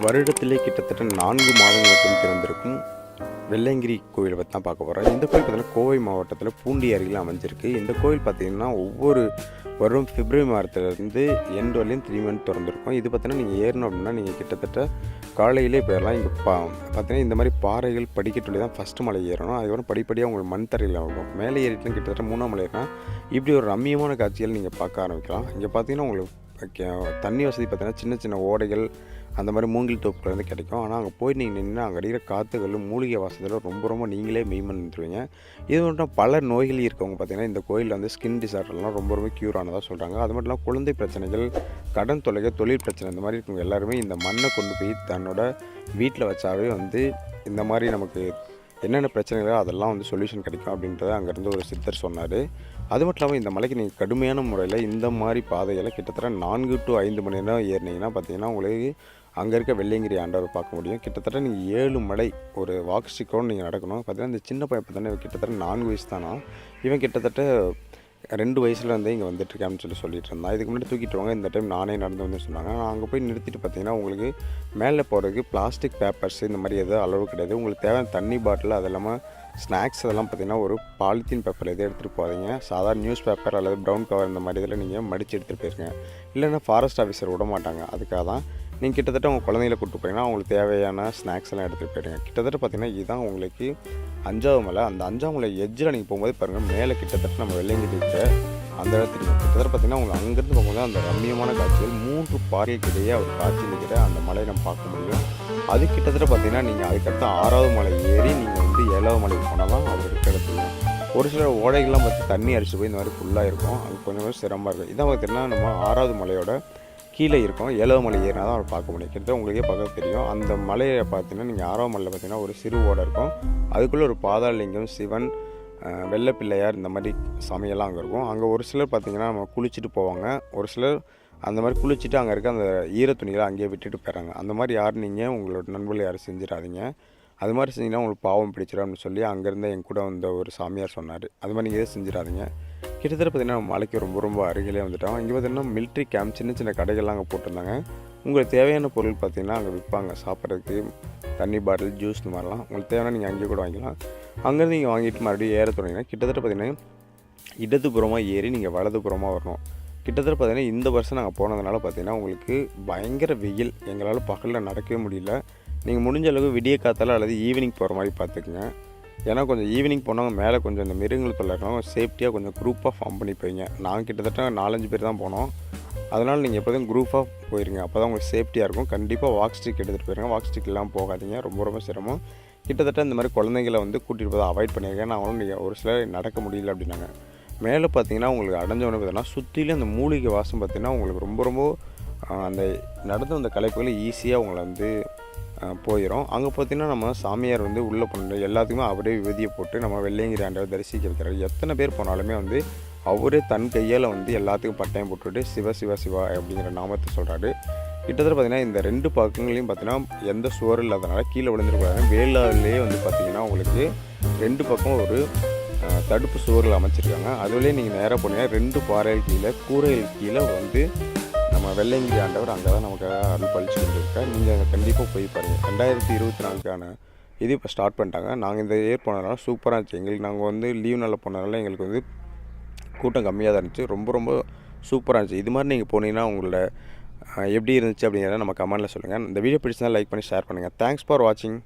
வருடத்திலே கிட்டத்தட்ட 4 மாதங்கள் மட்டும் திறந்திருக்கும் வெள்ளையங்கிரி கோயிலை பற்றி தான் பார்க்க போகிறோம். இந்த கோயில் பார்த்தீங்கன்னா கோவை மாவட்டத்தில் பூண்டி அருகில் அமைஞ்சிருக்கு. இந்த கோயில் பார்த்திங்கன்னா ஒவ்வொரு வருடம் பிப்ரவரி மாதத்துலேருந்து எண்டு வரலையும் 3 மந்த் திறந்திருக்கும். இது பார்த்தீங்கன்னா நீங்கள் ஏறணும் அப்படின்னா நீங்கள் கிட்டத்தட்ட காலையிலே போயிடலாம். இங்கே பார்த்தீங்கன்னா இந்த மாதிரி பாறைகள் படிக்கட்டுள்ளே தான் ஃபஸ்ட்டு மலை ஏறணும். அதுக்கப்புறம் படிப்படியாக உங்களுக்கு மண் தரையில் இருக்கும். மேலே ஏறிட்டுலாம் கிட்டத்தட்ட 3ஆம் மலை ஏறினா இப்படி ஒரு ரம்மியமான காட்சிகள் நீங்கள் பார்க்க ஆரம்பிக்கலாம். இங்கே பார்த்தீங்கன்னா உங்களுக்கு தண்ணி வசதி பார்த்தீங்கன்னா சின்ன சின்ன ஓடைகள் அந்த மாதிரி மூங்கில் தோப்புகள் வந்து கிடைக்கும். ஆனால் அங்கே போய் நீங்கள் நின்று அங்கே அடிக்கிற காற்றுகள் மூலிகை வாசத்தில் ரொம்ப நீங்களே மெய்மறந்துடுவீங்க. இது மட்டும் பல நோய்கள் இருக்கவங்க பார்த்தீங்கன்னா இந்த கோயிலில் வந்து ஸ்கின் டிசார்டர்லாம் ரொம்ப க்யூர் ஆனதாக சொல்கிறாங்க. அது மட்டும் இல்லாமல் குழந்தை பிரச்சனைகள், கடன் தொல்லைகள், தொழில் பிரச்சனை இந்த மாதிரி இருக்கவங்க எல்லாருமே இந்த மண்ணை கொண்டு போய் தன்னோட வீட்டில் வச்சாவே வந்து இந்த மாதிரி நமக்கு என்னென்ன பிரச்சனைகளோ அதெல்லாம் வந்து சொல்யூஷன் கிடைக்கும் அப்படின்றத அங்கேருந்து ஒரு சித்தர் சொன்னார். அது மட்டும் இல்லாமல் இந்த மலைக்கு நீங்கள் கடுமையான முறையில் இந்த மாதிரி பாதைகளை கிட்டத்தட்ட 4 to 5 மணி நேரம் ஏறினீங்கன்னா பார்த்தீங்கன்னா உங்களுக்கு அங்கே இருக்க வெள்ளையங்கிரி ஆண்டவர் பார்க்க முடியும். கிட்டத்தட்ட நீங்கள் 7 மலை ஒரு வாக் ஸ்டிக்கோடு நீங்கள் நடக்கணும். பார்த்தீங்கன்னா இந்த சின்ன பையன் பார்த்தீங்கன்னா கிட்டத்தட்ட 4 வயசு தானா, இவன் கிட்டத்தட்ட 2 வயசில் வந்து இங்கே வந்துட்டுருக்கான்னு சொல்லிட்டு இருந்தான். இதுக்கு முன்னாடி தூக்கிட்டு வாங்க, இந்த டைம் நானே நடந்து வந்து சொன்னாங்க. நான் அங்கே போய் நிறுத்திட்டு பார்த்தீங்கன்னா உங்களுக்கு மேலே போகிறதுக்கு பிளாஸ்டிக் பேப்பர்ஸ் இந்த மாதிரி எதுவும் அளவு கிடையாது. உங்களுக்கு தேவையான தண்ணி பாட்டில், அது இல்லாமல் ஸ்நாக்ஸ் அதெல்லாம் பார்த்திங்கன்னா ஒரு பாலித்தீன் பேப்பர் எதுவும் எடுத்துகிட்டு போகிறீங்க. சாதாரண நியூஸ் பேப்பர் அல்லது ப்ரௌன் கவர் இந்த மாதிரி இதில் நீங்கள் மடித்து எடுத்துகிட்டு போயிருங்க. இல்லைன்னா ஃபாரஸ்ட் ஆஃபீஸர் விட மாட்டாங்க. அதுக்காக தான் நீங்கள் கிட்டத்தட்ட உங்கள் குழந்தைகளை கூப்பிட்டு போனீங்கன்னா அவங்களுக்கு தேவையான ஸ்நாக்ஸ் எல்லாம் எடுத்துகிட்டு போயிடுங்க. கிட்டத்தட்ட பார்த்திங்கன்னா இதுதான் உங்களுக்கு 5ஆவது மலை. அந்த 5ஆம் மலை எட்ஜில் நீங்கள் போகும்போது பாருங்கள், மேலே கிட்டத்தட்ட நம்ம வெள்ளையங்கிரி இருக்கிற அந்த இடத்துக்கு கிட்டத்தட்ட பார்த்திங்கன்னா உங்களுக்கு அங்கேருந்து போகும்போது அந்த ரம்மியமான காட்சிகள் 3 பாறைக்கு இடையே அவர் காட்சி நிற்கிற அந்த மலையை நம்ம பார்க்க முடியும். அது கிட்டத்தட்ட பார்த்திங்கன்னா நீங்கள் அதுக்கடுத்து 6ஆவது மலை ஏறி நீங்கள் வந்து 7ஆவது மலைக்கு போனால் தான் அவர் இருக்கிற இடத்துல ஒரு சில ஓடைகள்லாம் பார்த்து தண்ணி அடிச்சு போய் இந்த மாதிரி ஃபுல்லாக இருக்கும். அது கொஞ்சம் சிரமமாக இருக்கும். இதான் பார்த்திங்கன்னா நம்ம 6ஆவது மலையோட கீழே இருக்கும். 7ஆவது மலை ஏறினா தான் அவர் பார்க்க முடியும். கிட்டத்தட்ட உங்களுக்கே பார்க்க தெரியும். அந்த மலையை பார்த்தீங்கன்னா நீங்கள் 6ஆவது மலையில் பார்த்தீங்கன்னா ஒரு சிறு ஓடை இருக்கும். அதுக்குள்ளே ஒரு பாதாளலிங்கம், சிவன், வெள்ளை பிள்ளையார் இந்த மாதிரி சாமியெல்லாம் அங்கே இருக்கும். அங்கே ஒரு சிலர் பார்த்திங்கன்னா நம்ம குளிச்சுட்டு போவாங்க. ஒரு சிலர் அந்த மாதிரி குளிச்சுட்டு அங்கே இருக்க அந்த ஈரத்துணிகளை அங்கேயே விட்டுட்டு போயிடறாங்க. அந்த மாதிரி யாரும் நீங்கள் உங்களோட நண்பர்கள் யாரும் செஞ்சிடாதீங்க. அது மாதிரி செஞ்சிங்கன்னா உங்களுக்கு பாவம் பிடிச்சிடும் அப்படின்னு சொல்லி அங்கேருந்து என் கூட வந்த ஒரு சாமியார் சொன்னார். அது மாதிரி நீங்கள் எதுவும் செஞ்சிடாதீங்க. கிட்டத்தட்ட பார்த்திங்கன்னா மலைக்கு ரொம்ப அருகிலே வந்துட்டோம். இங்கே பார்த்திங்கன்னா மிலிட்ரி கேம்ப், சின்ன கடைகள்லாம் அங்கே போட்டிருந்தாங்க. உங்களுக்கு தேவையான பொருள் பார்த்திங்கன்னா அங்கே விற்பாங்க. சாப்பிட்றதுக்கு தண்ணி பாட்டில், ஜூஸ் இந்த மாதிரிலாம் உங்களுக்கு தேவையான நீங்கள் அங்கேயே கூட வாங்கிக்கலாம். அங்கேருந்து நீங்கள் வாங்கிட்டு மறுபடியும் ஏற தொடங்கினா கிட்டத்தட்ட பார்த்திங்கன்னா இடதுபுறமாக ஏறி நீங்கள் வலதுபுறமாக வரணும். கிட்டத்தட்ட பார்த்திங்கன்னா இந்த வருஷம் நாங்கள் போனதுனால பார்த்திங்கன்னா உங்களுக்கு பயங்கர வெயில், எங்களால் பகலில் நடக்கவே முடியல. நீங்கள் முடிஞ்ச அளவுக்கு விடிய காத்தால அல்லது ஈவினிங் போகிற மாதிரி பார்த்துக்குங்க. ஏன்னா கொஞ்சம் ஈவினிங் போனவங்க மேலே கொஞ்சம் இந்த மிருகங்கள் தொல்லைனா சேஃப்டியாக கொஞ்சம் குரூப்பாக ஃபார்ம் பண்ணி போய்ங்க. நாங்கள் கிட்டத்தட்ட 4-5 பேர் தான் போனோம். அதனால் நீங்கள் எப்போதும் குரூப்பாக போயிருங்க. அப்போ தான் உங்களுக்கு சேஃப்டியாக இருக்கும். கண்டிப்பாக வாக் ஸ்டிக் எடுத்துகிட்டு போயிருங்க. வாக் ஸ்டிக் இல்லாமல் போகாதீங்க. ரொம்ப சிரமம். கிட்டத்தட்ட இந்த மாதிரி குழந்தைங்களை வந்து கூட்டிகிட்டு போய் அவாய்ட் பண்ணியிருக்கேன். நான் நீங்கள் ஒரு சிலர் நடக்க முடியல அப்படின்னாங்க. மேலே பார்த்தீங்கன்னா உங்களுக்கு அடைஞ்சவொடனே பார்த்தீங்கன்னா சுற்றிலும் அந்த மூலிகை வாசம் பார்த்திங்கன்னா உங்களுக்கு ரொம்ப அந்த நடந்து வந்த கலைப்புகளை ஈஸியாக உங்களை வந்து போயிடும். அங்கே பார்த்திங்கன்னா நம்ம சாமியார் வந்து உள்ளே போன எல்லாத்துக்குமே அவரே விபதியை போட்டு நம்ம வெள்ளையங்கிரி ஆண்டவர் தரிசிக்க வைக்கிறார். எத்தனை பேர் போனாலுமே வந்து அவரே தன் கையால் வந்து எல்லாத்துக்கும் பட்டயம் போட்டுவிட்டு சிவா அப்படிங்கிற நாமத்தை சொல்கிறாரு. கிட்டத்தட்ட பார்த்திங்கன்னா இந்த 2 பக்கங்களையும் பார்த்திங்கன்னா எந்த சுவர் இல்லாதனால கீழே விழுந்துருக்கூடாது. வேளாவிலேயே வந்து பார்த்திங்கன்னா உங்களுக்கு 2 பக்கம் ஒரு தடுப்பு சுவர்கள் அமைச்சிருக்காங்க. அதுலேயே நீங்கள் நேராக போனீங்கன்னா 2 பாறைகள் கீழே, கூரைகள் கீழே வந்து நம்ம வெள்ளையங்கிரி ஆண்டவர் அங்கே தான் நமக்கு அருள் பழிச்சு கொண்டிருக்கார். நீங்கள் அங்கே கண்டிப்பாக போய் பாருங்கள். 2024 இது இப்போ ஸ்டார்ட் பண்ணிட்டாங்க. நாங்கள் இந்த இயர் போனதுனால சூப்பராக இருந்துச்சு. எங்களுக்கு நாங்கள் வந்து லீவ் நாளில் போனதுனால எங்களுக்கு வந்து கூட்டம் கம்மியாக தான் இருந்துச்சு. ரொம்ப சூப்பராக இருந்துச்சு. இது மாதிரி நீங்கள் போனீங்கன்னா உங்களோட எப்படி இருந்துச்சு அப்படிங்கிறத நம்ம கமெண்ட்டில் சொல்லுங்கள். இந்த வீடியோ பிடிச்சா லைக் பண்ணி ஷேர் பண்ணுங்கள். தேங்க்ஸ் ஃபார் வாட்சிங்.